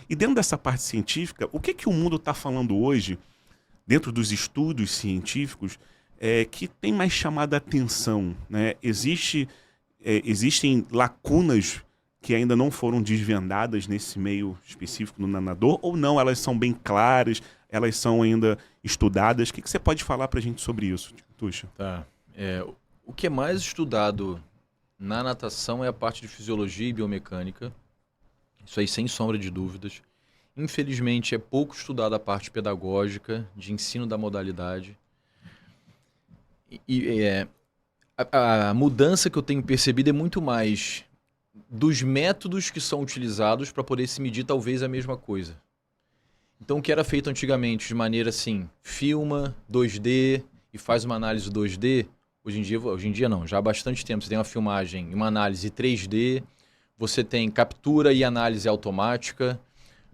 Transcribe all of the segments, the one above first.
E dentro dessa parte científica, o que o mundo está falando hoje, dentro dos estudos científicos, que tem mais chamado a atenção, né? Existem lacunas que ainda não foram desvendadas nesse meio específico do nadador, ou não, elas são bem claras, elas são ainda estudadas. O que você pode falar para a gente sobre isso, Tuxa? Tá. O que é mais estudado na natação é a parte de fisiologia e biomecânica. Isso aí, sem sombra de dúvidas. Infelizmente, é pouco estudada a parte pedagógica, de ensino da modalidade. A mudança que eu tenho percebido é muito mais dos métodos que são utilizados para poder se medir talvez a mesma coisa. Então, o que era feito antigamente de maneira assim, filma 2D e faz uma análise 2D, hoje em dia não, já há bastante tempo você tem uma filmagem e uma análise 3D, você tem captura e análise automática,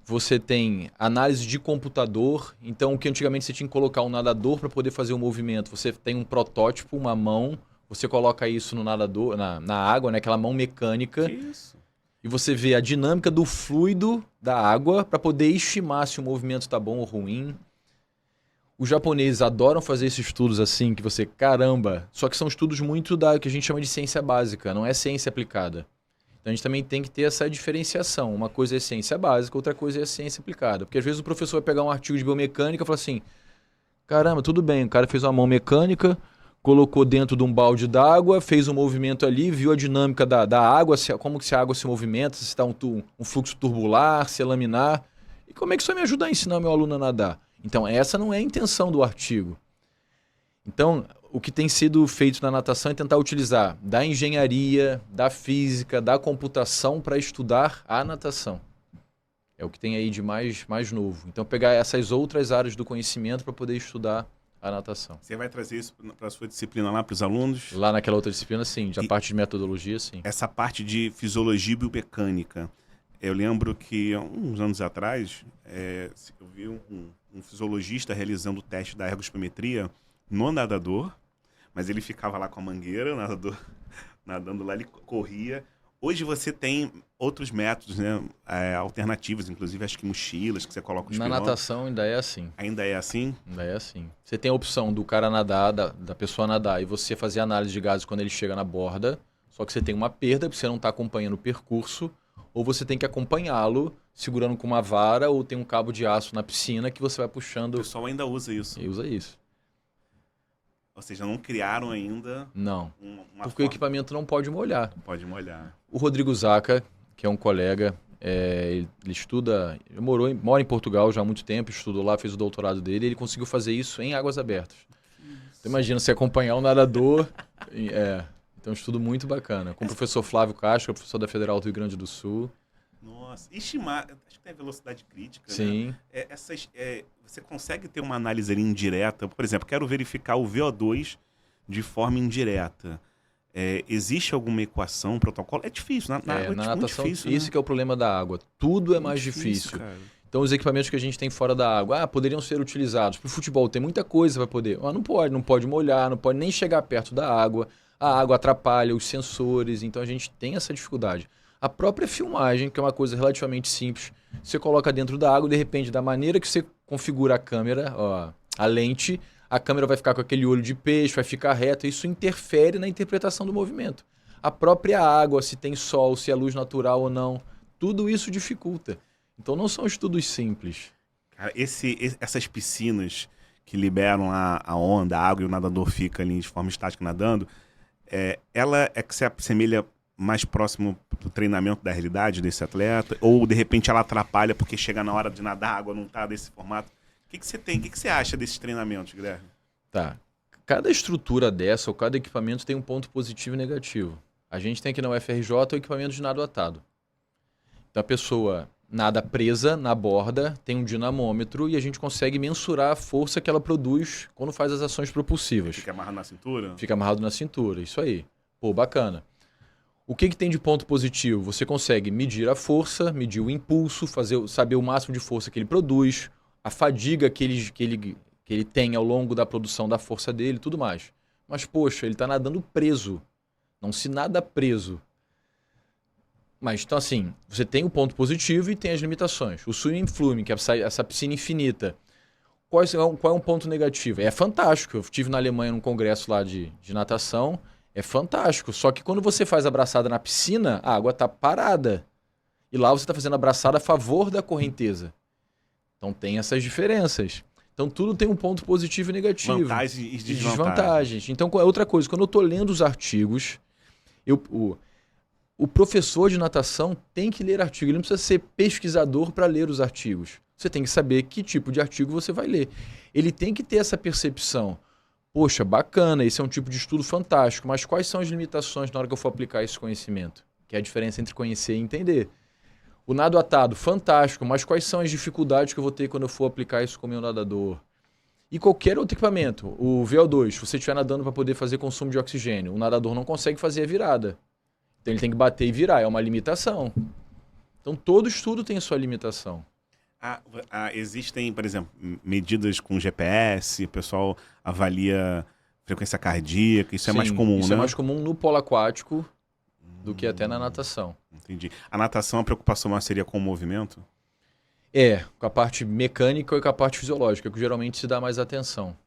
você tem análise de computador. Então, o que antigamente você tinha que colocar um nadador para poder fazer o movimento, você tem um protótipo, uma mão, você coloca isso no nadador, na água, né, aquela mão mecânica. Que isso? E você vê a dinâmica do fluido da água para poder estimar se o movimento está bom ou ruim. Os japoneses adoram fazer esses estudos assim, que você, caramba, só que são estudos muito da que a gente chama de ciência básica, não é ciência aplicada. Então a gente também tem que ter essa diferenciação. Uma coisa é ciência básica, outra coisa é ciência aplicada. Porque às vezes o professor vai pegar um artigo de biomecânica e fala assim, caramba, tudo bem, o cara fez uma mão mecânica, colocou dentro de um balde d'água, fez um movimento ali, viu a dinâmica da água, como que a água se movimenta, se está um fluxo turbular, se é laminar. E como é que isso vai me ajudar a ensinar meu aluno a nadar? Então, essa não é a intenção do artigo. Então, o que tem sido feito na natação é tentar utilizar da engenharia, da física, da computação para estudar a natação. É o que tem aí de mais novo. Então, pegar essas outras áreas do conhecimento para poder estudar a natação. Você vai trazer isso para a sua disciplina lá para os alunos? Lá naquela outra disciplina, sim. A parte de metodologia, sim. Essa parte de fisiologia e biomecânica. Eu lembro que, uns anos atrás, eu vi um fisiologista realizando o teste da ergospirometria no nadador, mas ele ficava lá com a mangueira, o nadador nadando lá, ele corria. Hoje você tem outros métodos, né, alternativos, inclusive acho que mochilas que você coloca os Na natação ainda é assim. Ainda é assim? Ainda é assim. Você tem a opção do cara nadar, da pessoa nadar, e você fazer análise de gases quando ele chega na borda, só que você tem uma perda, porque você não está acompanhando o percurso, ou você tem que acompanhá-lo segurando com uma vara, ou tem um cabo de aço na piscina que você vai puxando. O pessoal ainda usa isso. E usa isso. Ou seja, não criaram ainda... Não, porque o equipamento não pode molhar. Não pode molhar. O Rodrigo Zaca, que é um colega, ele estuda, mora em Portugal já há muito tempo, estudou lá, fez o doutorado dele, ele conseguiu fazer isso em águas abertas. Então, imagina você acompanhar um nadador, então é um estudo muito bacana, com o professor Flávio Castro, professor da Federal do Rio Grande do Sul. Nossa, estimar, acho que tem velocidade crítica, sim, né? Você consegue ter uma análise ali indireta, por exemplo, quero verificar o VO2 de forma indireta. Existe alguma equação, um protocolo? É difícil, na água na é natação, muito difícil, isso né? que é o problema da água, tudo é mais difícil. Então os equipamentos que a gente tem fora da água, poderiam ser utilizados para o futebol, tem muita coisa para poder, mas não pode molhar, não pode nem chegar perto da água, a água atrapalha os sensores, então a gente tem essa dificuldade. A própria filmagem, que é uma coisa relativamente simples, você coloca dentro da água, de repente, da maneira que você configura a câmera, a lente, a câmera vai ficar com aquele olho de peixe, vai ficar reta, isso interfere na interpretação do movimento. A própria água, se tem sol, se é luz natural ou não, tudo isso dificulta. Então não são estudos simples. Cara, essas piscinas que liberam a onda, a água e o nadador fica ali de forma estática nadando, ela é que se assemelha mais próximo do treinamento da realidade desse atleta? Ou, de repente, ela atrapalha porque chega na hora de nadar, a água não está desse formato? O que você tem? O que você acha desses treinamentos, Guilherme? Tá. Cada estrutura dessa, ou cada equipamento tem um ponto positivo e negativo. A gente tem aqui na UFRJ o equipamento de nado atado. Então, a pessoa nada presa na borda, tem um dinamômetro e a gente consegue mensurar a força que ela produz quando faz as ações propulsivas. Fica amarrado na cintura? Fica amarrado na cintura, isso aí. Pô, bacana. O que tem de ponto positivo? Você consegue medir a força, medir o impulso, saber o máximo de força que ele produz, a fadiga que ele tem ao longo da produção da força dele e tudo mais. Mas, poxa, ele está nadando preso. Não se nada preso. Mas, então, assim, você tem o ponto positivo e tem as limitações. O swimming flume, que é essa piscina infinita. Qual é um ponto negativo? É fantástico. Eu estive na Alemanha num congresso lá de natação. É fantástico. Só que quando você faz a braçada na piscina, a água está parada. E lá você está fazendo a braçada a favor da correnteza. Então tem essas diferenças. Então tudo tem um ponto positivo e negativo. Vantagens e E desvantagens. Então, outra coisa, quando eu estou lendo os artigos, o professor de natação tem que ler artigo. Ele não precisa ser pesquisador para ler os artigos. Você tem que saber que tipo de artigo você vai ler. Ele tem que ter essa percepção. Poxa, bacana, esse é um tipo de estudo fantástico, mas quais são as limitações na hora que eu for aplicar esse conhecimento? Que é a diferença entre conhecer e entender. O nado atado, fantástico, mas quais são as dificuldades que eu vou ter quando eu for aplicar isso com o meu nadador? E qualquer outro equipamento, o VO2, se você estiver nadando para poder fazer consumo de oxigênio, o nadador não consegue fazer a virada. Então ele tem que bater e virar, é uma limitação. Então todo estudo tem a sua limitação. Existem, por exemplo, medidas com GPS, o pessoal avalia frequência cardíaca, isso é mais comum, isso né? é mais comum no polo aquático do que até na natação. Entendi. A natação, a preocupação maior seria com o movimento? Com a parte mecânica e com a parte fisiológica, que geralmente se dá mais atenção.